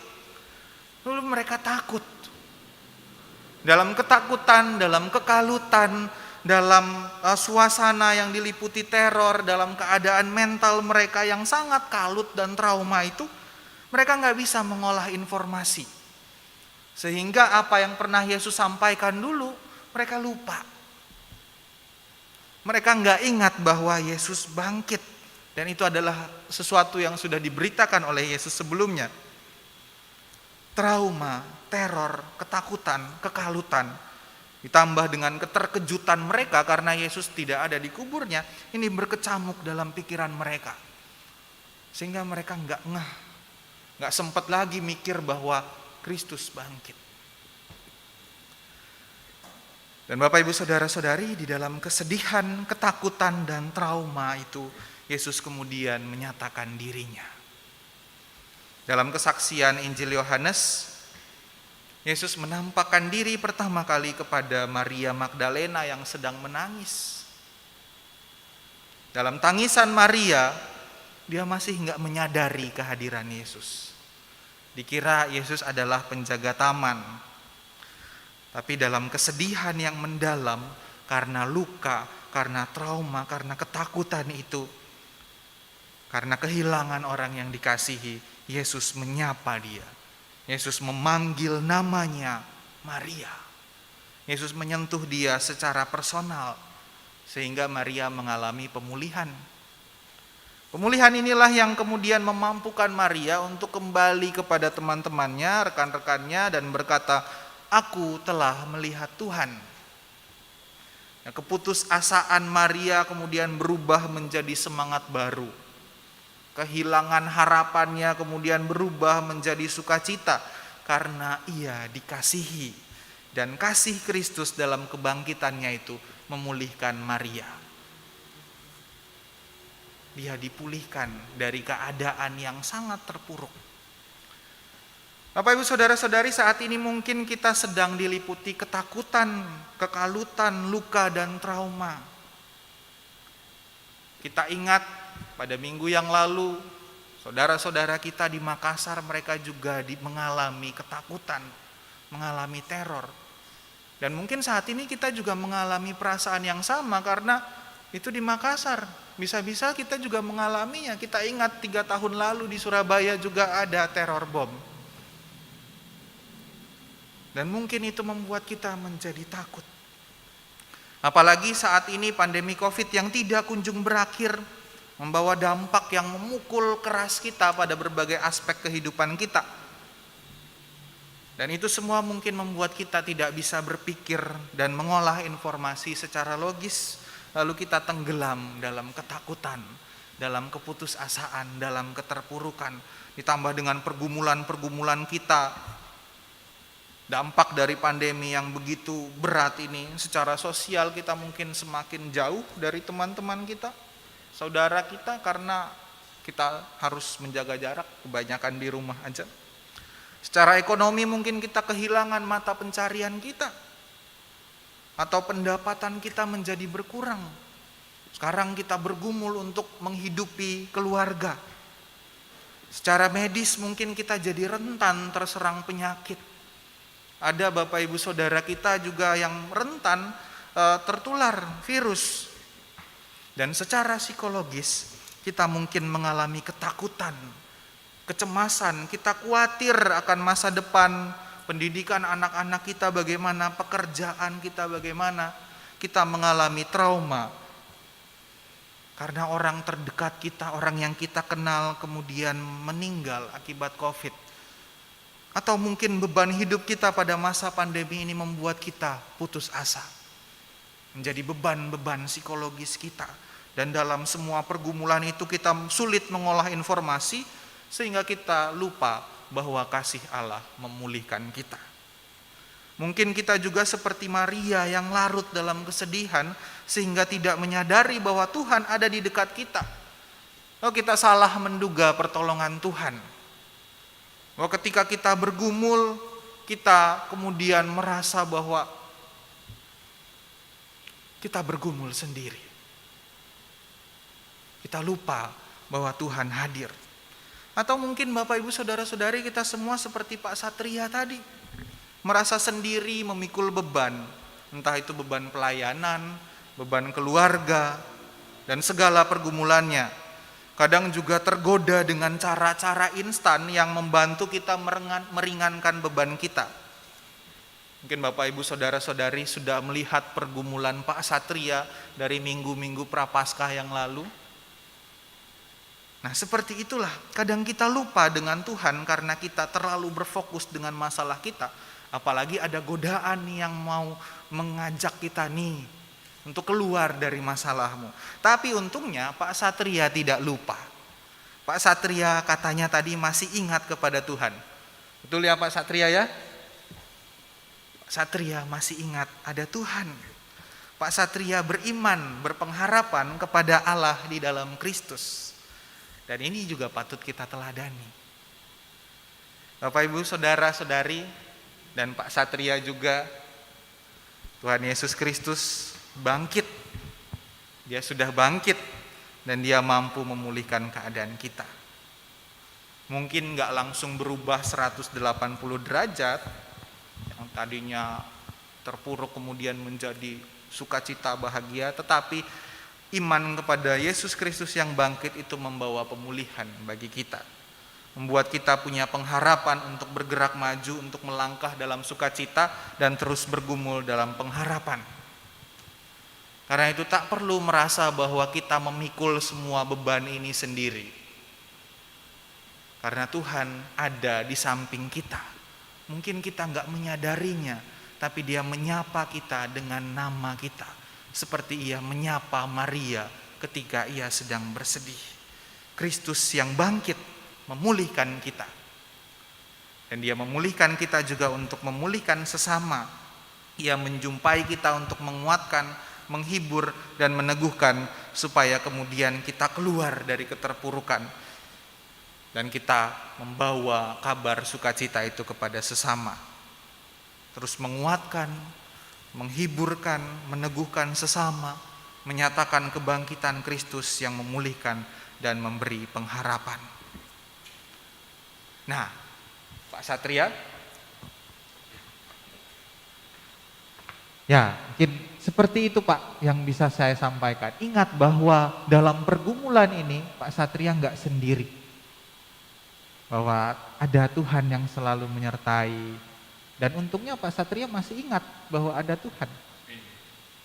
Lalu mereka takut. Dalam ketakutan, dalam kekalutan, dalam suasana yang diliputi teror, dalam keadaan mental mereka yang sangat kalut dan trauma itu, mereka nggak bisa mengolah informasi. Sehingga apa yang pernah Yesus sampaikan dulu, mereka lupa. Mereka nggak ingat bahwa Yesus bangkit. Dan itu adalah sesuatu yang sudah diberitakan oleh Yesus sebelumnya. Trauma, teror, ketakutan, kekalutan, ditambah dengan keterkejutan mereka karena Yesus tidak ada di kuburnya, ini berkecamuk dalam pikiran mereka. Sehingga mereka nggak sempat lagi mikir bahwa Kristus bangkit. Dan Bapak Ibu Saudara-saudari, di dalam kesedihan, ketakutan, dan trauma itu, Yesus kemudian menyatakan dirinya. Dalam kesaksian Injil Yohanes, Yesus menampakkan diri pertama kali kepada Maria Magdalena yang sedang menangis. Dalam tangisan Maria, dia masih enggak menyadari kehadiran Yesus. Dikira Yesus adalah penjaga taman. Tapi dalam kesedihan yang mendalam, karena luka, karena trauma, karena ketakutan itu, karena kehilangan orang yang dikasihi, Yesus menyapa dia. Yesus memanggil namanya Maria. Yesus menyentuh dia secara personal, sehingga Maria mengalami pemulihan. Pemulihan inilah yang kemudian memampukan Maria untuk kembali kepada teman-temannya, rekan-rekannya, dan berkata, "Aku telah melihat Tuhan." Nah, keputusasaan Maria kemudian berubah menjadi semangat baru. Kehilangan harapannya kemudian berubah menjadi sukacita karena ia dikasihi. Dan kasih Kristus dalam kebangkitannya itu memulihkan Maria. Dia dipulihkan dari keadaan yang sangat terpuruk. Bapak Ibu Saudara-saudari, saat ini mungkin kita sedang diliputi ketakutan, kekalutan, luka, dan trauma. Kita ingat pada minggu yang lalu, saudara-saudara kita di Makassar, mereka juga mengalami ketakutan, mengalami teror. Dan mungkin saat ini kita juga mengalami perasaan yang sama karena itu di Makassar. Bisa-bisa kita juga mengalaminya. Kita ingat 3 tahun lalu di Surabaya juga ada teror bom. Dan mungkin itu membuat kita menjadi takut. Apalagi saat ini pandemi COVID yang tidak kunjung berakhir, membawa dampak yang memukul keras kita pada berbagai aspek kehidupan kita. Dan itu semua mungkin membuat kita tidak bisa berpikir dan mengolah informasi secara logis. Lalu kita tenggelam dalam ketakutan, dalam keputusasaan, dalam keterpurukan. Ditambah dengan pergumulan-pergumulan kita. Dampak dari pandemi yang begitu berat ini, secara sosial kita mungkin semakin jauh dari teman-teman kita, saudara kita, karena kita harus menjaga jarak, kebanyakan di rumah aja. Secara ekonomi mungkin kita kehilangan mata pencarian kita, atau pendapatan kita menjadi berkurang. Sekarang kita bergumul untuk menghidupi keluarga. Secara medis mungkin kita jadi rentan terserang penyakit. Ada Bapak Ibu Saudara kita juga yang rentan tertular virus. Dan secara psikologis kita mungkin mengalami ketakutan, kecemasan, kita khawatir akan masa depan, pendidikan anak-anak kita bagaimana, pekerjaan kita bagaimana. Kita mengalami trauma karena orang terdekat kita, orang yang kita kenal kemudian meninggal akibat COVID. Atau mungkin beban hidup kita pada masa pandemi ini membuat kita putus asa. Menjadi beban-beban psikologis kita. Dan dalam semua pergumulan itu kita sulit mengolah informasi sehingga kita lupa bahwa kasih Allah memulihkan kita. Mungkin kita juga seperti Maria yang larut dalam kesedihan sehingga tidak menyadari bahwa Tuhan ada di dekat kita. Lalu kita salah menduga pertolongan Tuhan. Bahwa ketika kita bergumul, kita kemudian merasa bahwa kita bergumul sendiri. Kita lupa bahwa Tuhan hadir. Atau mungkin Bapak Ibu Saudara-saudari kita semua seperti Pak Satria tadi. Merasa sendiri memikul beban. Entah itu beban pelayanan, beban keluarga, dan segala pergumulannya. Kadang juga tergoda dengan cara-cara instan yang membantu kita meringankan beban kita. Mungkin Bapak Ibu Saudara-saudari sudah melihat pergumulan Pak Satria dari minggu-minggu Prapaskah yang lalu. Nah, seperti itulah kadang kita lupa dengan Tuhan karena kita terlalu berfokus dengan masalah kita. Apalagi ada godaan yang mau mengajak kita nih untuk keluar dari masalahmu. Tapi untungnya Pak Satria tidak lupa. Pak Satria katanya tadi masih ingat kepada Tuhan. Betul ya Pak Satria ya? Pak Satria masih ingat ada Tuhan. Pak Satria beriman, berpengharapan kepada Allah di dalam Kristus. Dan ini juga patut kita teladani. Bapak Ibu, saudara-saudari, dan Pak Satria juga, Tuhan Yesus Kristus bangkit. Dia sudah bangkit dan dia mampu memulihkan keadaan kita. Mungkin gak langsung berubah 180 derajat, yang tadinya terpuruk kemudian menjadi sukacita bahagia, tetapi iman kepada Yesus Kristus yang bangkit itu membawa pemulihan bagi kita. Membuat kita punya pengharapan untuk bergerak maju, untuk melangkah dalam sukacita dan terus bergumul dalam pengharapan. Karena itu tak perlu merasa bahwa kita memikul semua beban ini sendiri. Karena Tuhan ada di samping kita. Mungkin kita nggak menyadarinya, tapi Dia menyapa kita dengan nama kita. Seperti Ia menyapa Maria ketika ia sedang bersedih. Kristus yang bangkit memulihkan kita. Dan Dia memulihkan kita juga untuk memulihkan sesama. Ia menjumpai kita untuk menguatkan, menghibur, dan meneguhkan supaya kemudian kita keluar dari keterpurukan. Dan kita membawa kabar sukacita itu kepada sesama. Terus menguatkan, menghiburkan, meneguhkan sesama, menyatakan kebangkitan Kristus yang memulihkan dan memberi pengharapan. Nah, Pak Satria. Ya, mungkin seperti itu Pak yang bisa saya sampaikan. Ingat bahwa dalam pergumulan ini Pak Satria nggak sendiri. Bahwa ada Tuhan yang selalu menyertai. Dan untungnya Pak Satria masih ingat bahwa ada Tuhan.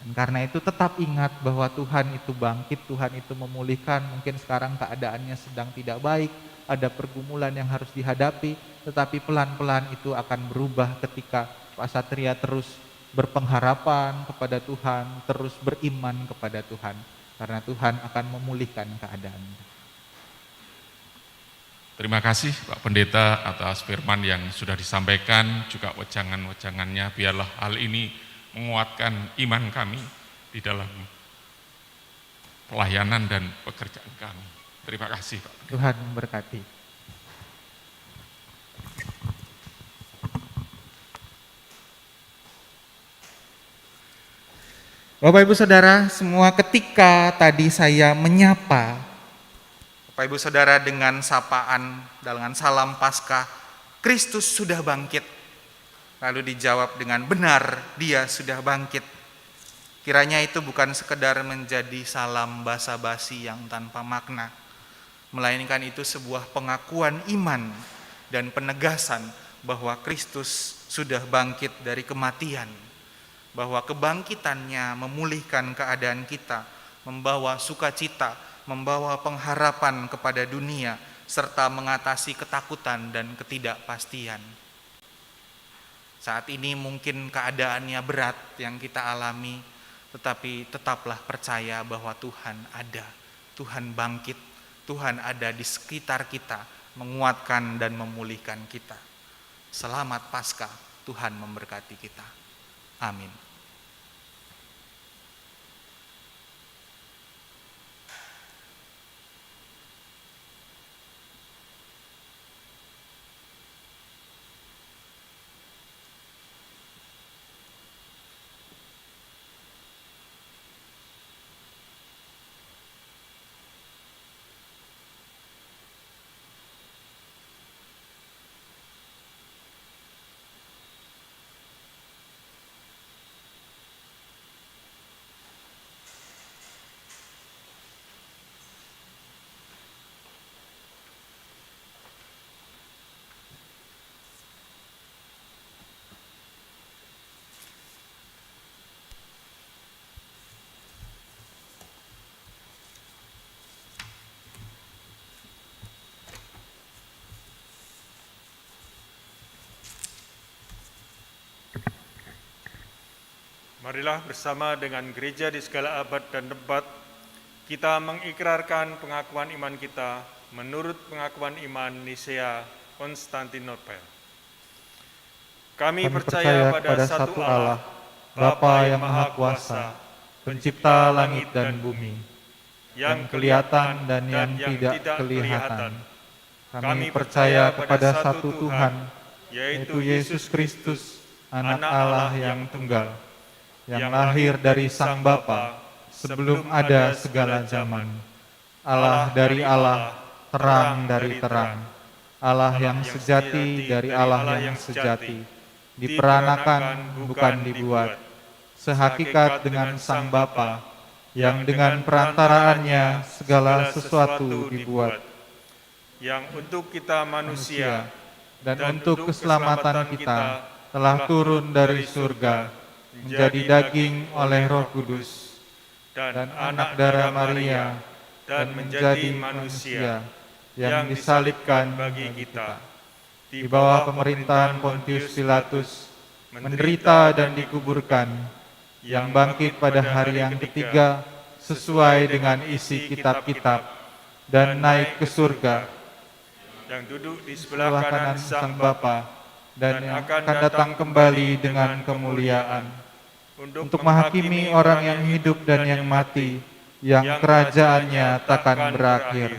Dan karena itu tetap ingat bahwa Tuhan itu bangkit, Tuhan itu memulihkan. Mungkin sekarang keadaannya sedang tidak baik, ada pergumulan yang harus dihadapi, tetapi pelan-pelan itu akan berubah ketika Pak Satria terus berpengharapan kepada Tuhan, terus beriman kepada Tuhan. Karena Tuhan akan memulihkan keadaan. Terima kasih Pak Pendeta atas firman yang sudah disampaikan, juga wejangan-wejangannya. Biarlah hal ini menguatkan iman kami di dalam pelayanan dan pekerjaan kami. Terima kasih Pak. Tuhan memberkati. Bapak Ibu Saudara semua, ketika tadi saya menyapa Bapak Ibu Saudara dengan sapaan, dengan salam Paskah, Kristus sudah bangkit. Lalu dijawab dengan benar, Dia sudah bangkit. Kiranya itu bukan sekedar menjadi salam basa-basi yang tanpa makna, melainkan itu sebuah pengakuan iman dan penegasan bahwa Kristus sudah bangkit dari kematian, bahwa kebangkitannya memulihkan keadaan kita, membawa sukacita, membawa pengharapan kepada dunia, serta mengatasi ketakutan dan ketidakpastian. Saat ini mungkin keadaannya berat yang kita alami, tetapi tetaplah percaya bahwa Tuhan ada, Tuhan bangkit, Tuhan ada di sekitar kita, menguatkan dan memulihkan kita. Selamat Paskah, Tuhan memberkati kita. Amin. Marilah bersama dengan gereja di segala abad dan tempat, kita mengikrarkan pengakuan iman kita menurut pengakuan iman Nisea Konstantinopel. Kami percaya pada satu Allah, Bapa yang Maha Kuasa, Pencipta langit dan bumi, yang kelihatan dan yang tidak kelihatan. Kami percaya kepada satu Tuhan, yaitu Yesus Kristus, Anak Allah yang tunggal, yang lahir dari Sang Bapa sebelum ada segala zaman. Allah dari Allah, terang dari terang, Allah yang sejati dari Allah yang sejati, diperanakan bukan dibuat, sehakikat dengan Sang Bapa, yang dengan perantaraannya segala sesuatu dibuat, yang untuk kita manusia dan untuk keselamatan kita telah turun dari surga, menjadi daging oleh Roh Kudus, dan anak darah Maria, dan menjadi manusia yang disalibkan bagi kita, di bawah pemerintahan Pontius Pilatus, menderita dan dikuburkan, yang bangkit pada hari yang ketiga sesuai dengan isi kitab-kitab, dan naik ke surga, yang duduk di sebelah kanan Sang Bapa, dan yang akan akan datang kembali dengan kemuliaan, untuk menghakimi orang yang hidup dan yang mati, yang kerajaannya takkan berakhir.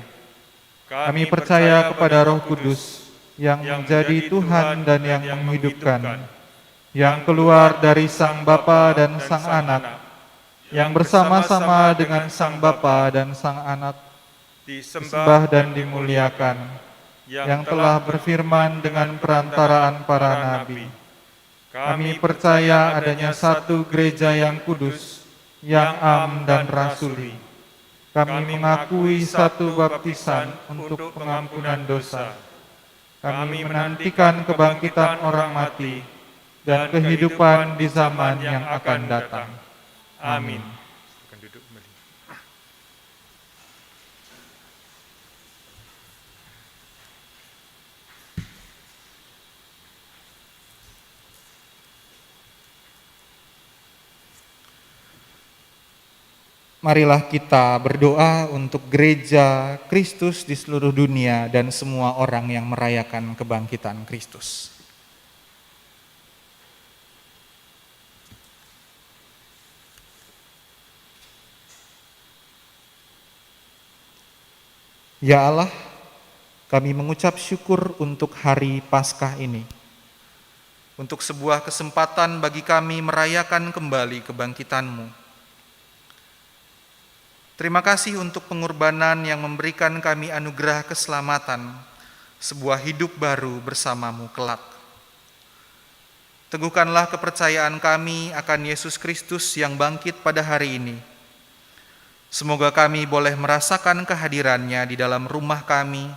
Kami percaya kepada Roh Kudus, yang menjadi Tuhan dan yang menghidupkan, yang keluar dari Sang Bapa dan Sang Anak, yang bersama-sama dengan Sang Bapa dan Sang Anak, disembah dan dimuliakan, yang telah berfirman dengan perantaraan para nabi. Kami percaya adanya satu gereja yang kudus, yang am dan rasuli. Kami mengakui satu baptisan untuk pengampunan dosa. Kami menantikan kebangkitan orang mati dan kehidupan di zaman yang akan datang. Amin. Marilah kita berdoa untuk gereja Kristus di seluruh dunia dan semua orang yang merayakan kebangkitan Kristus. Ya Allah, kami mengucap syukur untuk hari Paskah ini, untuk sebuah kesempatan bagi kami merayakan kembali kebangkitan-Mu. Terima kasih untuk pengorbanan yang memberikan kami anugerah keselamatan, sebuah hidup baru bersama-Mu kelak. Teguhkanlah kepercayaan kami akan Yesus Kristus yang bangkit pada hari ini. Semoga kami boleh merasakan kehadirannya di dalam rumah kami,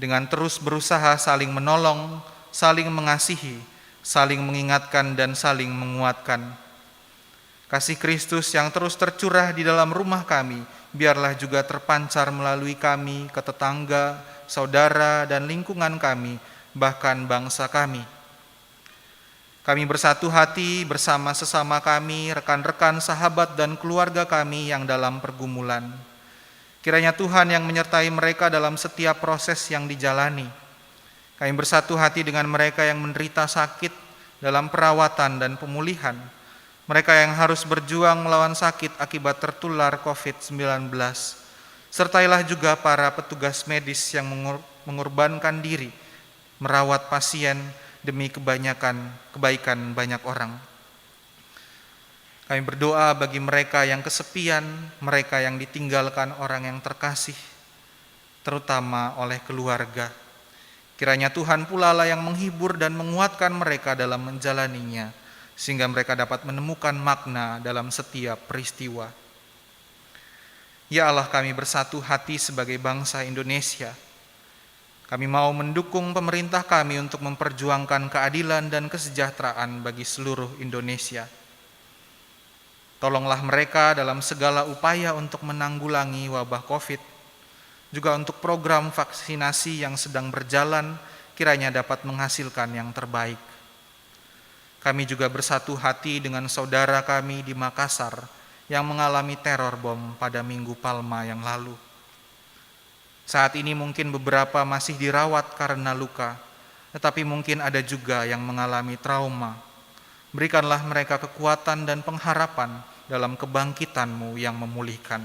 dengan terus berusaha saling menolong, saling mengasihi, saling mengingatkan, dan saling menguatkan. Kasih Kristus yang terus tercurah di dalam rumah kami, biarlah juga terpancar melalui kami ke tetangga, saudara, dan lingkungan kami, bahkan bangsa kami. Kami bersatu hati bersama sesama kami, rekan-rekan, sahabat, dan keluarga kami yang dalam pergumulan. Kiranya Tuhan yang menyertai mereka dalam setiap proses yang dijalani. Kami bersatu hati dengan mereka yang menderita sakit dalam perawatan dan pemulihan, mereka yang harus berjuang melawan sakit akibat tertular COVID-19. Sertailah juga para petugas medis yang mengorbankan diri, merawat pasien demi kebaikan banyak orang. Kami berdoa bagi mereka yang kesepian, mereka yang ditinggalkan orang yang terkasih, terutama oleh keluarga. Kiranya Tuhan pula lah yang menghibur dan menguatkan mereka dalam menjalaninya, sehingga mereka dapat menemukan makna dalam setiap peristiwa. Ya Allah, kami bersatu hati sebagai bangsa Indonesia. Kami mau mendukung pemerintah kami untuk memperjuangkan keadilan dan kesejahteraan bagi seluruh Indonesia. Tolonglah mereka dalam segala upaya untuk menanggulangi wabah COVID, juga untuk program vaksinasi yang sedang berjalan, kiranya dapat menghasilkan yang terbaik. Kami juga bersatu hati dengan saudara kami di Makassar yang mengalami teror bom pada Minggu Palma yang lalu. Saat ini mungkin beberapa masih dirawat karena luka, tetapi mungkin ada juga yang mengalami trauma. Berikanlah mereka kekuatan dan pengharapan dalam kebangkitan-Mu yang memulihkan.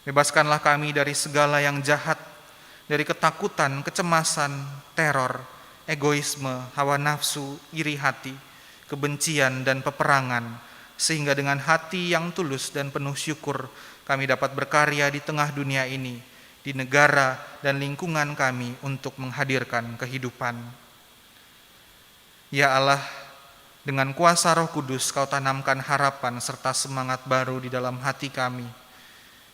Bebaskanlah kami dari segala yang jahat, dari ketakutan, kecemasan, teror, egoisme, hawa nafsu, iri hati, kebencian, dan peperangan, sehingga dengan hati yang tulus dan penuh syukur kami dapat berkarya di tengah dunia ini, di negara dan lingkungan kami untuk menghadirkan kehidupan. Ya Allah, dengan kuasa Roh Kudus Kau tanamkan harapan serta semangat baru di dalam hati kami.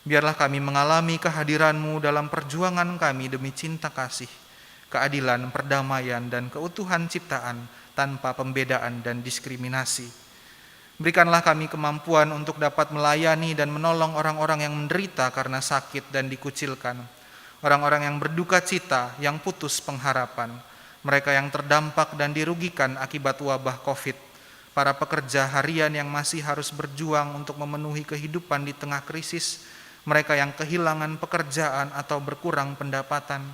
Biarlah kami mengalami kehadiran-Mu dalam perjuangan kami demi cinta kasih, keadilan, perdamaian, dan keutuhan ciptaan tanpa pembedaan dan diskriminasi. Berikanlah kami kemampuan untuk dapat melayani dan menolong orang-orang yang menderita karena sakit dan dikucilkan, orang-orang yang berduka cita, yang putus pengharapan, mereka yang terdampak dan dirugikan akibat wabah COVID, para pekerja harian yang masih harus berjuang untuk memenuhi kehidupan di tengah krisis, mereka yang kehilangan pekerjaan atau berkurang pendapatan.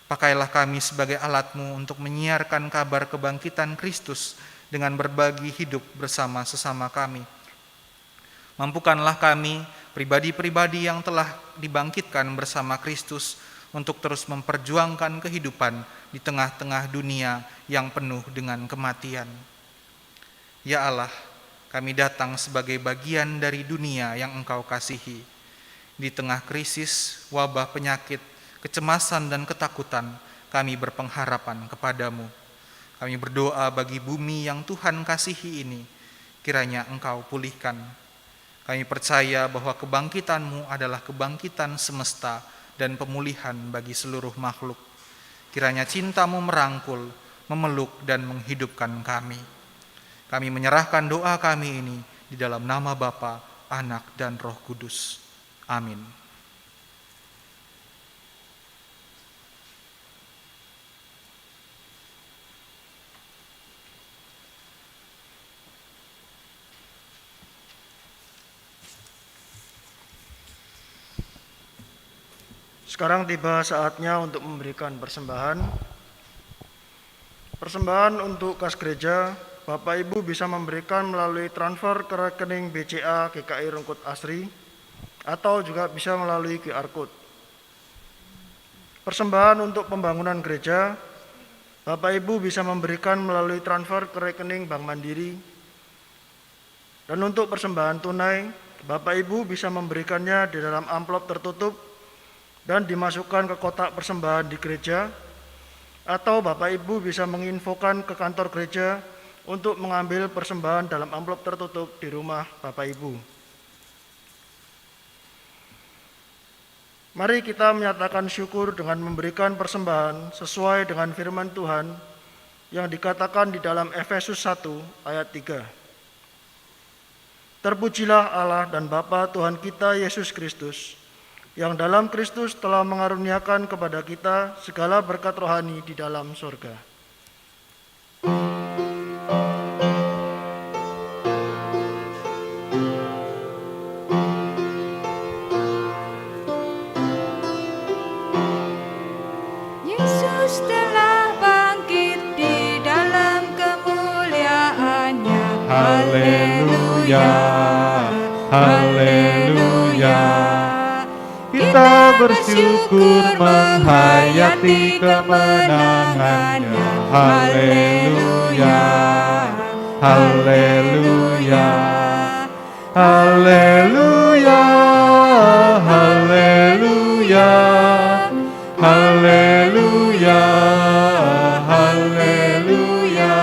Pakailah kami sebagai alat-Mu untuk menyiarkan kabar kebangkitan Kristus dengan berbagi hidup bersama sesama kami. Mampukanlah kami, pribadi-pribadi yang telah dibangkitkan bersama Kristus, untuk terus memperjuangkan kehidupan di tengah-tengah dunia yang penuh dengan kematian. Ya Allah, kami datang sebagai bagian dari dunia yang Engkau kasihi. Di tengah krisis, wabah penyakit, kecemasan dan ketakutan, kami berpengharapan kepadamu. Kami berdoa bagi bumi yang Tuhan kasihi ini, kiranya Engkau pulihkan. Kami percaya bahwa kebangkitan-Mu adalah kebangkitan semesta dan pemulihan bagi seluruh makhluk. Kiranya cinta-Mu merangkul, memeluk dan menghidupkan kami. Kami menyerahkan doa kami ini di dalam nama Bapa, Anak, dan Roh Kudus. Amin. Sekarang tiba saatnya untuk memberikan persembahan. Persembahan untuk kas gereja, Bapak Ibu bisa memberikan melalui transfer ke rekening BCA GKI Rungkut Asri, atau juga bisa melalui QR Code. Persembahan untuk pembangunan gereja, Bapak Ibu bisa memberikan melalui transfer ke rekening Bank Mandiri. Dan untuk persembahan tunai, Bapak Ibu bisa memberikannya di dalam amplop tertutup dan dimasukkan ke kotak persembahan di gereja, atau Bapak Ibu bisa menginfokan ke kantor gereja untuk mengambil persembahan dalam amplop tertutup di rumah Bapak Ibu. Mari kita menyatakan syukur dengan memberikan persembahan sesuai dengan firman Tuhan yang dikatakan di dalam Efesus 1 ayat 3. Terpujilah Allah dan Bapa Tuhan kita Yesus Kristus, yang dalam Kristus telah mengaruniakan kepada kita segala berkat rohani di dalam surga. Yesus telah bangkit di dalam kemuliaan-Nya. Haleluya, haleluya. Kita bersyukur menghayati kemenangan-Nya. Haleluya, haleluya, haleluya, haleluya, haleluya, haleluya.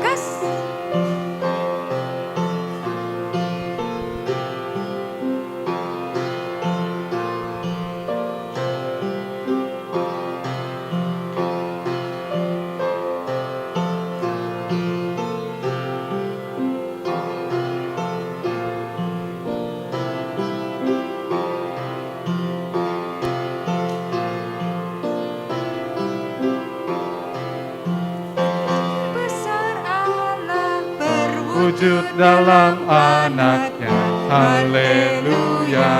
Kas. wujud dalam anaknya. Haleluya,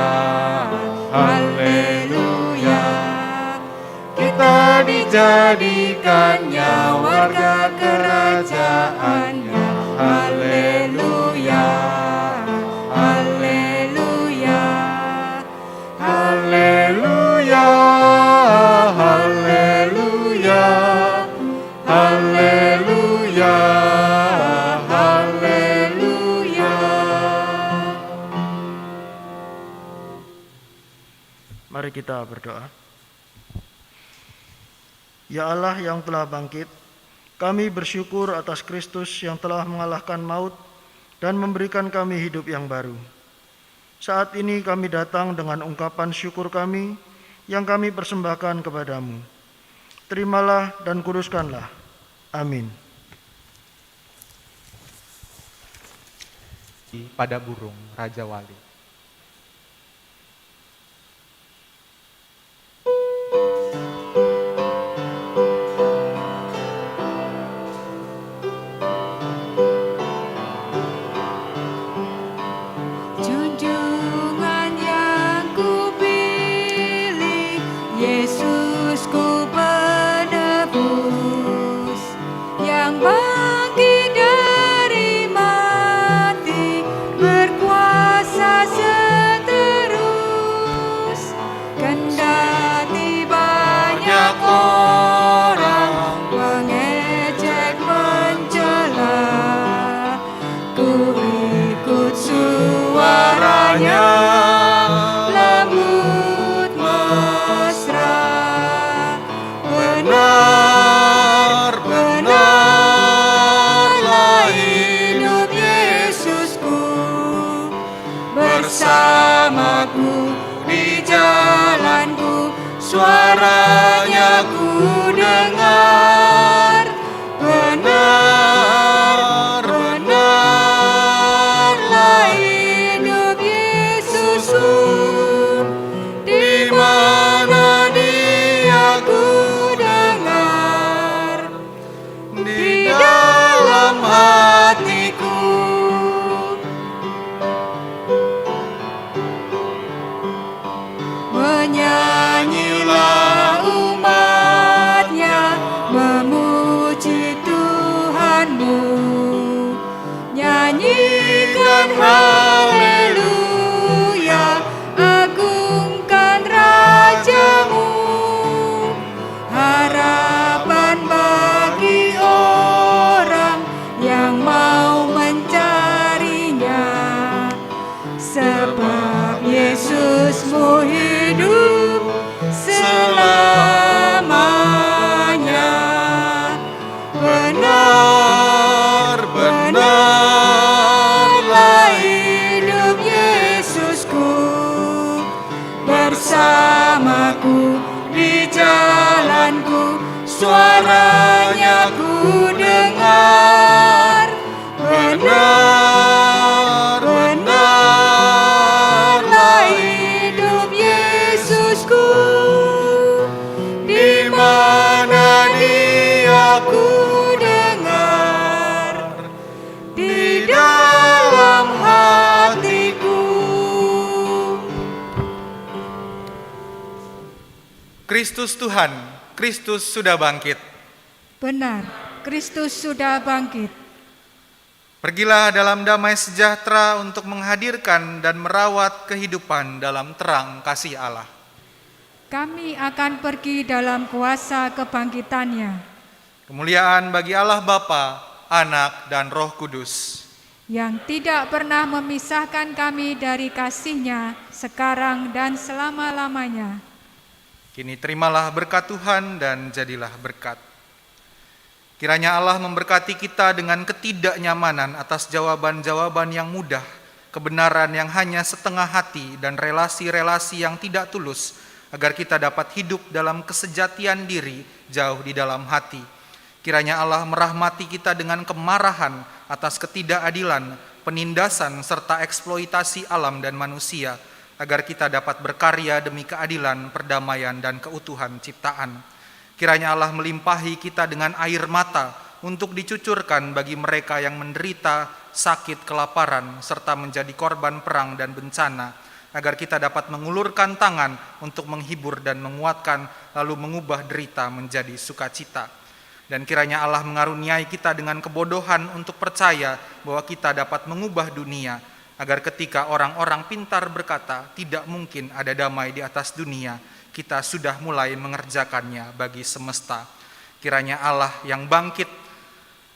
haleluya. Kita dijadikannya warga kerajaannya. Haleluya, haleluya, haleluya, haleluya, haleluya, haleluya. Mari kita berdoa. Ya Allah yang telah bangkit, kami bersyukur atas Kristus yang telah mengalahkan maut dan memberikan kami hidup yang baru. Saat ini kami datang dengan ungkapan syukur kami yang kami persembahkan kepadamu. Terimalah dan kuduskanlah. Amin. Pada burung Raja Wali. Junjungan yang kupilih, Yesusku penebus, yang bangkit dari mati, berkuasa seterus. Kendati banyak orang mengejek mencela, ku ikut suaranya, lembut mesra. Benar, benarlah hidup Yesusku, bersamaku di jalanku, suaranya ku dengar. Benar, benarlah hidup Yesusku, di mana Dia ku dengar, di dalam hatiku. Menyanyilah umatnya, memuji Tuhanmu. Nyanyikan haleluya, agungkan Rajamu. Harapan bagi orang yang mau mencarinya, sebab Yesusmu hidup selamanya. Benar, benarlah hidup Yesusku, bersamaku di jalanku, suaranya ku dengar. Benar, benarlah hidup Yesusku, di mana Dia ku dengar, di dalam hatiku. Kristus Tuhan, Kristus sudah bangkit. Benar, Kristus sudah bangkit. Pergilah dalam damai sejahtera untuk menghadirkan dan merawat kehidupan dalam terang kasih Allah. Kami akan pergi dalam kuasa kebangkitannya, Kemuliaan bagi Allah Bapa, Anak, dan Roh Kudus. yang tidak pernah memisahkan kami dari kasih-Nya sekarang dan selama-lamanya. Kini terimalah berkat Tuhan dan jadilah berkat. Kiranya Allah memberkati kita dengan ketidaknyamanan atas jawaban-jawaban yang mudah, kebenaran yang hanya setengah hati, dan relasi-relasi yang tidak tulus, agar kita dapat hidup dalam kesejatian diri jauh di dalam hati. Kiranya Allah merahmati kita dengan kemarahan atas ketidakadilan, penindasan, serta eksploitasi alam dan manusia, agar kita dapat berkarya demi keadilan, perdamaian, dan keutuhan ciptaan. Kiranya Allah melimpahi kita dengan air mata untuk dicucurkan bagi mereka yang menderita, sakit, kelaparan, serta menjadi korban perang dan bencana, agar kita dapat mengulurkan tangan untuk menghibur dan menguatkan, lalu mengubah derita menjadi sukacita. Dan kiranya Allah mengaruniai kita dengan kebodohan untuk percaya bahwa kita dapat mengubah dunia, agar ketika orang-orang pintar berkata, tidak mungkin ada damai di atas dunia, kita sudah mulai mengerjakannya bagi semesta. Kiranya Allah yang bangkit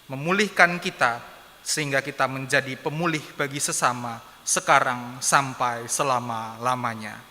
memulihkan kita, sehingga kita menjadi pemulih bagi sesama, sekarang sampai selama-lamanya.